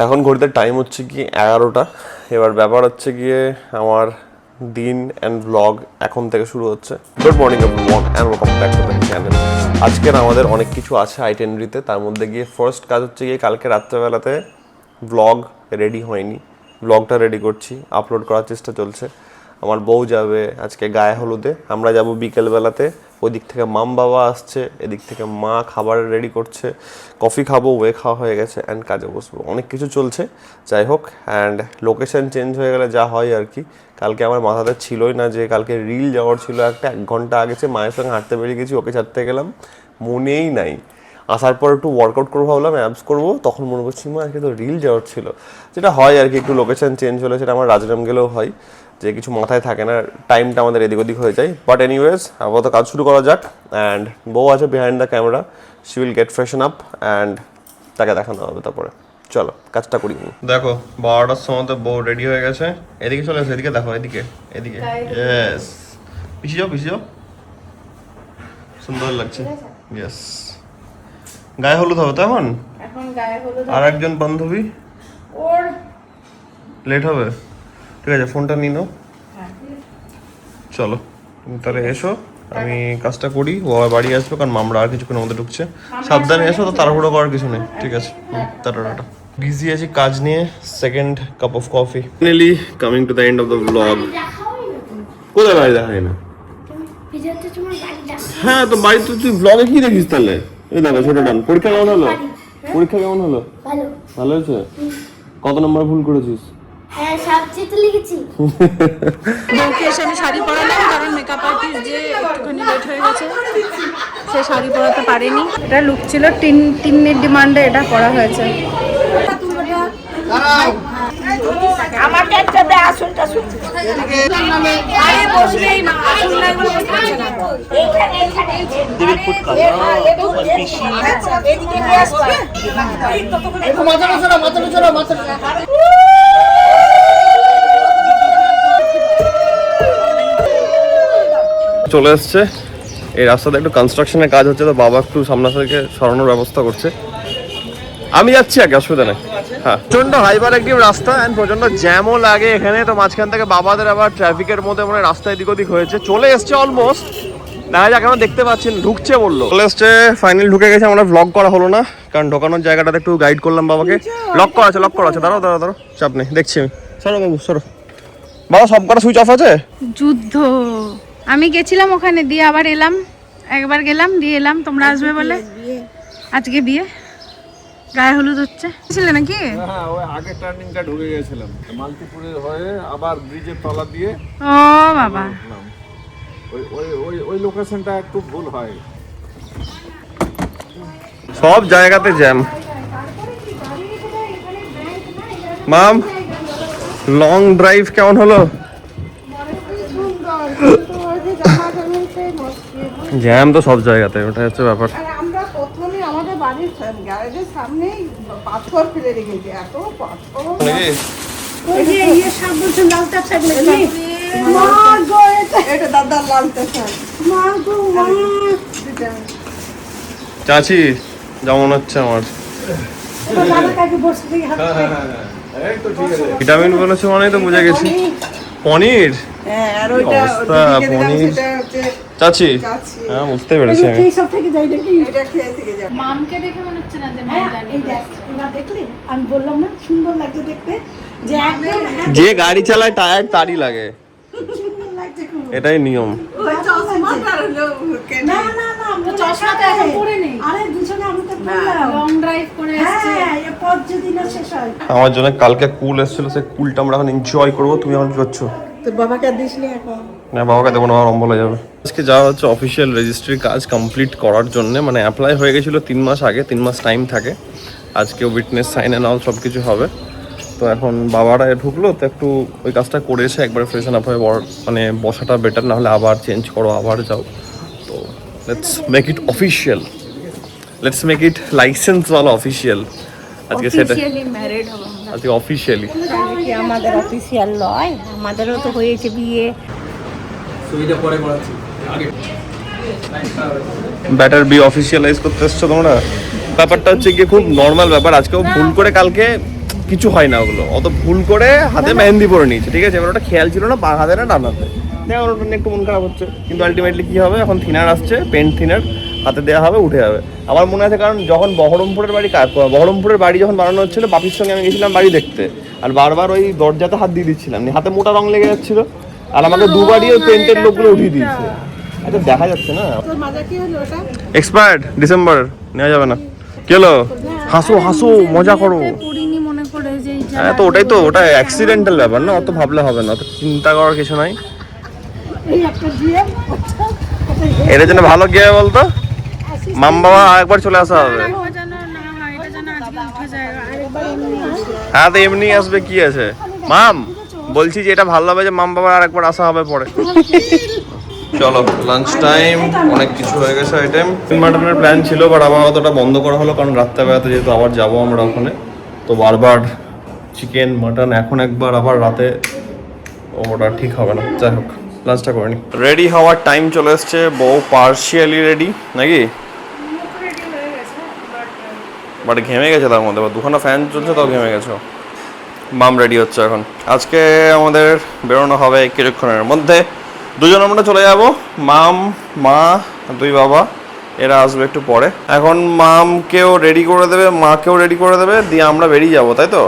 এখন ঘড়িতে টাইম হচ্ছে কি 11টা। এবার ব্যাপার হচ্ছে গিয়ে আমার দিন অ্যান্ড ব্লগ এখন থেকে শুরু হচ্ছে। Good morning everyone and welcome back to the channel. আজকের আমাদের অনেক কিছু আছে আইটেনারিতে, তার মধ্যে গিয়ে ফার্স্ট কাজ হচ্ছে গিয়ে কালকে রাত্রেবেলাতে ব্লগ রেডি হয়নি, ব্লগটা রেডি করছি, আপলোড করার চেষ্টা চলছে। আমার বউ যাবে আজকে গায়ে হলুদে, আমরা যাব বিকেলবেলাতে। ওই দিক থেকে মাম বাবা আসছে, এদিক থেকে মা খাবার রেডি করছে, কফি খাবো, ওয়ে খাওয়া হয়ে গেছে অ্যান্ড কাজে বসবো, অনেক কিছু চলছে। যাই হোক, অ্যান্ড লোকেশন চেঞ্জ হয়ে গেলে যা হয় আর কি। কালকে আমার মাথাতে ছিলই না যে কালকে রিল যাওয়ার ছিল একটা, 1 ঘন্টা আগে মায়ের সঙ্গে হাঁটতে বেরিয়ে গেছি, ওকে ছাড়তে গেলাম, মনেই নাই। আসার পর একটু ওয়ার্কআউট করবো ভাবলাম, অ্যাবস করবো, তখন মনে করছি মা আজকে তো রিল যাওয়ার ছিল। যেটা হয় আর কি, একটু লোকেশন চেঞ্জ হলে, সেটা আমার রাজরাম গেলেও হয়, যে কিছু মাথায় থাকে না, টাইমটা আমাদের এদিক ওদিক হয়ে যায়। বাট এনিওয়েজ, আপাতত কাজ শুরু করা যাক। অ্যান্ড বউ আছে behind the camera, she will get ফ্রেশন up and তাকে দেখানো হবে তারপরে। চলো কাজটা করি। দেখো 12টার সময় তো বউ রেডি হয়ে গেছে। এদিকে চলে এসো, এদিকে দেখো, এদিকে এদিকে, ইয়েস, পিছিয়ে যাও পিছিয়ে যাও, সুন্দর লাগছে। ইয়েস, গায়ে হলুদ হবে তো এখন। গায়ে হলুদ আর একজন বান্ধবী ওর লেট হবে, ঠিক আছে, ফোনটা নিয়ে নাও। চলো তাহলে এসো, আমি কাজটা করি, ও বাড়ি আসবে, কারণ মামরা আর কিছুক্ষণ মধ্যে ঢুকছে। সাবধানে এসো, তো তাড়াহুড়ো করার কিছু নেই, ঠিক আছে। Tata tata. বিজি আছি কাজ নিয়ে। Second cup of coffee. Finally coming to the end of the blog. কোথায় বাড়ি দেখাই না? হ্যাঁ, তো বাড়ি তো তুই ব্লগে কি দেখিস তাহলে? এই দেখো ছোট ডান। পরীক্ষা কেমন হলো? পরীক্ষা কেমন হলো? ভালো। ভালো হয়েছে? কত নম্বর ভুল করেছিস? বউকে এসে আমি শাড়ি পরালাম, কারণ মেকআপ আর্টিস্ট যে একটুখানি লেট হয়ে গেছে, সে শাড়ি পরাতে পারেনি। এটা লুক ছিল টিনের ডিমান্ডে এটা করা হয়েছে। আমাকে একটা দে, আসলটা শুনছি। আরে বসবে না, আসল না এগুলো বসতে পারছে না। এইখানে দিবি ফুট কালো আর পিসি এদিকে নিয়ে আসবে। একটু মাথা নড়া মাথা। চলে এসছে। এই রাস্তাতে একটু কনস্ট্রাকশনের কাজ হচ্ছে, তো বাবা একটু সামনে থেকে সরানোর ব্যবস্থা করছে। আমি যাচ্ছি আগে, অসুবিধা নেই। হ্যাঁ, প্রচন্ড হাইপার অ্যাক্টিভ রাস্তা অ্যান্ড প্রচন্ড জ্যামও লাগে এখানে। তো মাঝখান থেকে বাবাদের আবার ট্রাফিকের মধ্যে মানে রাস্তা এদিক ওদিক হয়েছে। চলে এসছে অলমোস্ট, দেখা যাক, এখন দেখতে পাচ্ছেন ঢুকছে বললো। চলে এসছে, ফাইনাল ঢুকে গেছে। আমরা ব্লগ করা হলো না, কারণ ঢোকানোর জায়গাটাতে একটু গাইড করলাম বাবাকে। লক করা আছে। দাঁড়াও, চাপ নেই, দেখছি আমি। সরো বাবু সরো। বাবা সব কটা সুইচ অফ আছে? যুদ্ধ। আমি গেছিলাম ওখানে, দিয়ে আবার এলাম, একবার গেলাম দিয়ে এলাম, তোমরা আসবে বলে। আজকে বিয়ে, গায়ে হলুদ হচ্ছে ছিল নাকি? হ্যাঁ, ওই আগে টার্নিংটা ঢুকে গেছিলাম, মালতিপুরে হয়ে আবার ব্রিজের তলা দিয়ে। ও বাবা, ওই ওই ওই ওই লোকেশনটা একটু ভুল হয়। সব জায়গাতে জ্যাম। মাম, লং ড্রাইভ কেমন হলো? জ্যাম তো সব জায়গাতে, ওটা হচ্ছে ব্যাপার। আমরা প্রথমে আমাদের বাড়ির গ্যারেজের সামনেই পাথর ফেলে রেখেছি, এত পাথর। ওই যে ইয়ে সব বলছেন লাল চাপ থাকলে কি মা গো, এটা দাদা লাল চাপ। মা গো মা, চাচি যেমন হচ্ছে আমার দাদা কাকে বসে থেকে হাত এই তো ঠিক আছে। ভিটামিন বলেছে মানে তো বুঝে গেছি। পনির, হ্যাঁ, আর ওইটা অবস্থা, ওদিকে দিলাম, পনির। সেটা হচ্ছে চাচি, চাচি। হ্যাঁ বুঝতে পেরেছি আমি। এই সব থেকে যাই নাকি, এটা খেয়ে থেকে যাবে। মামকে দেখে মনে হচ্ছে না যে মাম হ্যাঁ, জানে। এই দেখ, এবার দেখলি আমি বললাম না সুন্দর লাগছে দেখতে, যে একদম যে গাড়ি চালায় টায়ার তারই লাগে, সুন্দর লাগছে খুব। এটাই নিয়ম। ওই চশমাটার লোক না না না, আমরা চশমাটা এখন পরে নেই। আরে দুজনে আমি তো বললাম লং ড্রাইভ করে এসেছে। হ্যাঁ, এরপর যদি না শেষ হয়। আমার জন্য কালকে কুল এসেছিল, সেই কুলটা আমরা এখন এনজয় করবো। তুমি এখন কি করছো? তোর বাবাকে আর দিসনি এখন? না, বাবাকে দেবো না, আমার অম্বল হয়ে যাবে। আজকে যাওয়া হচ্ছে অফিসিয়াল রেজিস্ট্রির কাজ কমপ্লিট করার জন্য। মানে অ্যাপ্লাই হয়ে গেছিলো 3 মাস আগে, 3 মাস টাইম থাকে। আজকে উইটনেস সাইন অ্যান্ড অল সব কিছু হবে। তো এখন বাবারা ঢুকলো, তো একটু ওই কাজটা করে এসে একবারে ফ্রেশন আপ হয়ে মানে বসাটা বেটার, না হলে আবার চেঞ্জ করো, আবার যাও। তো let's make it official, let's make it licence ওয়ালা অফিসিয়াল। আজকে সেটা ম্যারিড হবো। আজকে অফিসিয়ালি। কি আমাদের অফিসিয়াল নয়, আমাদেরও তো হয়েছে বিয়ে। সুবিধা পরে করাচ্ছি আগে। ব্যাটার বি অফিসিয়ালাইজ করতে এসছো তোমরা। ব্যাপারটা হচ্ছে গিয়ে খুব নর্মাল ব্যাপার। আজকেও ভুল করে কালকে কিছু হয় না ওগুলো, অত ভুল করে হাতে মেহেন্দি পরে নিয়েছে, ঠিক আছে? এবার ওটা খেয়াল ছিল না বাঁ হাতে না ডান হাতে, এখন ওটা নিয়ে একটু মন খারাপ হচ্ছে। কিন্তু আলটিমেটলি কী হবে, এখন থিনার আসছে, পেন্ট থিনার হাতে দেওয়া হবে, উঠে যাবে। আমার মনে আছে, কারণ যখন বহরমপুরের বাড়ি যখন বানানো হচ্ছিল, বাপির সঙ্গে আমি গেছিলাম বাড়ি দেখতে, আর বারবার ওই দরজাতে হাত দিয়ে দিচ্ছিলাম, হাতে মোটা রং লেগে যাচ্ছিল, আর আমাকে দুবারই ওই পেন্টের লোকগুলো উঠিয়ে দিয়েছে। আচ্ছা, দেখা যাচ্ছে না, এক্সপায়ার্ড ডিসেম্বর, নেওয়া যাবে না। কি হলো? হাসো হাসো, মজা করো। পুরিনি মনে করে যে এই হ্যাঁ, তো ওটাই তো, ওটা অ্যাক্সিডেন্টাল ব্যাপার না, অত ভাবলে হবে না, অত চিন্তা করার কিছু নাই। এটা যেন ভালো গিয়ে বলতো, মাম বাবা আরেকবার চলে আসা হবে। হ্যাঁ, তো এমনি আসবে, কি আছে মাম, বলছি যে এটা ভালো হবে যে মাম বাবার আরেকবার আসা হবে পরে। চলো, লাঞ্চ টাইম, অনেক কিছু হয়ে গেছে আইটেম। মাটনের প্ল্যান ছিল, বাট আবার অতটা বন্ধ করা হলো, কারণ রাত্রেবেলাতে যেহেতু আবার যাবো আমরা ওখানে, তো বারবার চিকেন মাটন এখন একবার, আবার রাতে ওটা ঠিক হবে না। যাই হোক, লাঞ্চটা করে নি। রেডি হওয়ার টাইম চলে এসছে, বউ পার্শিয়ালি রেডি নাকি, বাট ঘেমে গেছে তার মধ্যে, দুখানা ফ্যান চলছে তাও ঘেমে গেছে। মাম রেডি হচ্ছে এখন। আজকে আমাদের বেরোনো হবে কিছুক্ষণের মধ্যে, দুজন আমরা চলে যাব, মাম, মা, দুই বাবা, এরা আসবে একটু পরে। এখন মামকেও রেডি করে দেবে, মাকেও রেডি করে দেবে, দিয়ে আমরা বেরিয়ে যাবো, তাই তো?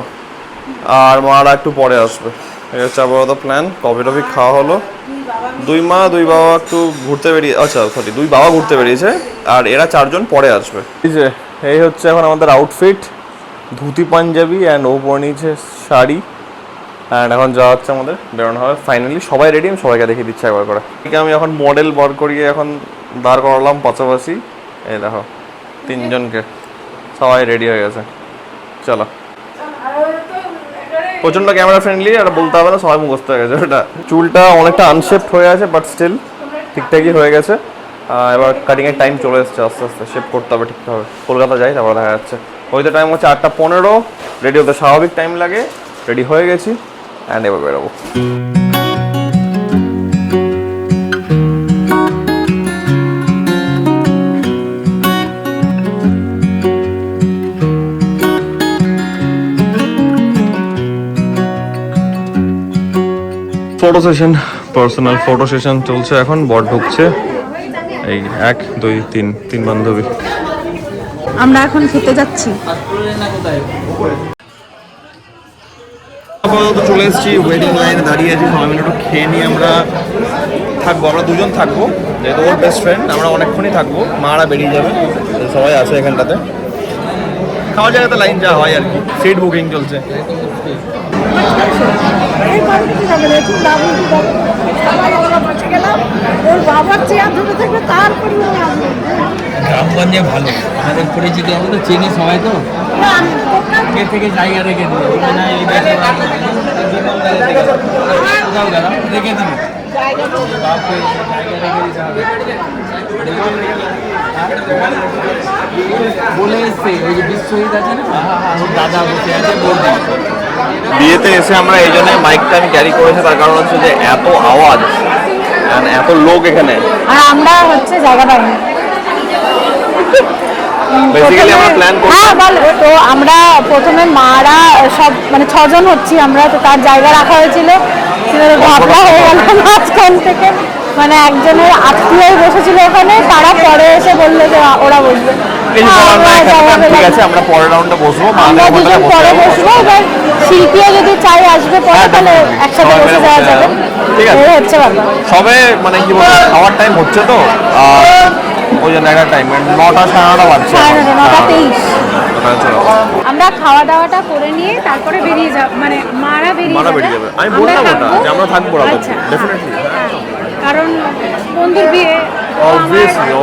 আর মারা একটু পরে আসবে, এই হচ্ছে আপাতত প্ল্যান। কফি টফি খাওয়া হলো, দুই মা দুই বাবা একটু ঘুরতে বেরিয়ে, আচ্ছা সরি, দুই বাবা ঘুরতে বেরিয়েছে, আর এরা চারজন পরে আসবে। এই যে এই হচ্ছে এখন আমাদের আউটফিট, ধুতি পাঞ্জাবি অ্যান্ড ও পরে নিয়েছে শাড়ি, অ্যান্ড এখন যাওয়া হচ্ছে আমাদের, বেরোনো হবে ফাইনালি। সবাই রেডি, আমি সবাইকে দেখিয়ে দিচ্ছি একবার করে। ঠিক, আমি এখন মডেল বার করিয়ে এখন দাঁড় করালাম পাশাপাশি, এই দেখো তিনজনকে, সবাই রেডি হয়ে গেছে। চলো, প্রচণ্ড ক্যামেরা ফ্রেন্ডলি, আর বলতে হবে না, সবাই মুখস্থ হয়ে গেছে। ওটা চুলটা অনেকটা আনশেপড হয়ে আছে, বাট স্টিল ঠিকঠাকই হয়ে গেছে। এবার কাটিংয়ের টাইম চলে এসছে, আস্তে আস্তে শেপ করতে হবে ঠিকঠাক। কলকাতা যাই, তারপর দেখা যাচ্ছে। হয়তো টাইম হচ্ছে 8:15, রেডি হতে স্বাভাবিক টাইম লাগে। রেডি হয়ে গেছি, অ্যান্ড এবার বেরোবো। Photo session, personal photo session চলছে এখন, বর ঢুকছে। এই 1 2 3 তিন বান্ধবী। আমরা এখন খেতে যাচ্ছি। আপাতত চলে এসেছি, ওয়েডিং লাইনে দাঁড়িয়ে আছি, সবাই মিলে একটু খেয়ে নিয়ে আমরা থাকবো। আমরা দুজন থাকবো, যেহেতু ওর বেস্ট ফ্রেন্ড, আমরা অনেকক্ষণই থাকবো। মারা বেরিয়ে যাবে, সবাই আছে এখানটাতে। খাওয়ার জায়গাতে লাইন যা হয় আর কি, সিট বুকিং চলছে। গ্রামগঞ্জে ভালো, আমাদের পরিচিত, আমরা তো চিনি সবাই, তো কে থেকে জায়গা রেখে দিল রেখে দিল বলে এসছে, ওই যে বিশ্বজিৎ আছে না, ওর দাদা বসে আছে, বলতে বিয়েতে এসে আমরা এই জন্য মাইকটা আমি ক্যারি করেছি, তার কারণ হচ্ছে যে এত আওয়াজ, এত লোক এখানে, আর আমরা হচ্ছে জায়গা পাইনি। বেসিক্যালি আমরা প্ল্যান করছি। হ্যাঁ বল, তো আমরা প্রথমে মারা সব মানে 6 জন হচ্ছি আমরা, তো তার জায়গা রাখা হয়েছিল, ঘাবড়া হয়ে গেল মাঝখান থেকে, মানে একজনের আত্মীয় বসেছিল ওখানে, তারা পরে এসে বললো যে ওরা বসবে। ঠিক আছে, আমরা পরের রাউন্ডে বসবো, আমরা দুজন পরে বসবো, এবার শিল্পীও যদি চাই আসবে পরে, তাহলে একসাথে বসে যাওয়া যাবে। ঠিক আছে, এই হচ্ছে ব্যাপার। সবে মানে কি বলবো, খাওয়ার টাইম হচ্ছে তো, ওই জন্য একটা টাইম 9টা 9:30 বাজছে। 9:23 আমরা খাওয়া দাওয়াটা করে নিয়ে তারপরে বেরিয়ে যাব, মানে মারা বেরিয়ে যাবে। আমি বললাম ওটা যে আমরা থাকবো রাতে, আচ্ছা, ডেফিনেটলি, কারণ বন্ধুর বিয়ে, অবভিয়াসলি ও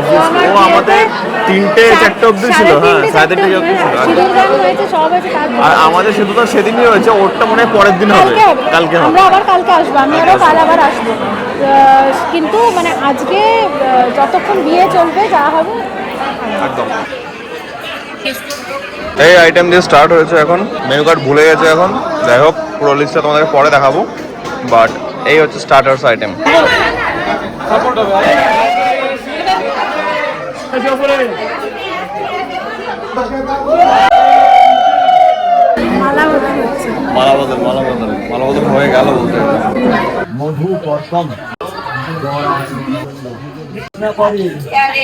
আমাদের 3টে 4টে অবধি ছিল। হ্যাঁ, 3:30 অবধি ছিল। সিঁদুরদান হয়েছে, সব হয়েছে, আর আমাদের শুধু তো সেদিনই হয়েছে, ওরটা মনে হয় পরের দিন হবে, কালকে হবে। আমরা আবার কালকে আসবো, আমি আরও কাল আবার আসবো, কিন্তু মানে আজকে যতক্ষণ বিয়ে চলবে যা হবে একদম। এই আইটেম দিয়ে স্টার্ট হয়েছে, এখন মেনু কার্ড ভুলে গেছে এখন। যাই হোক, পুরো লিস্টটা তোমাদেরকে পরে দেখাবো, বাট এই হচ্ছে স্টার্টার্স আইটেম। মালা মালাবদল হয়ে গেল বলতে গেলে। মধু প্রথম আরে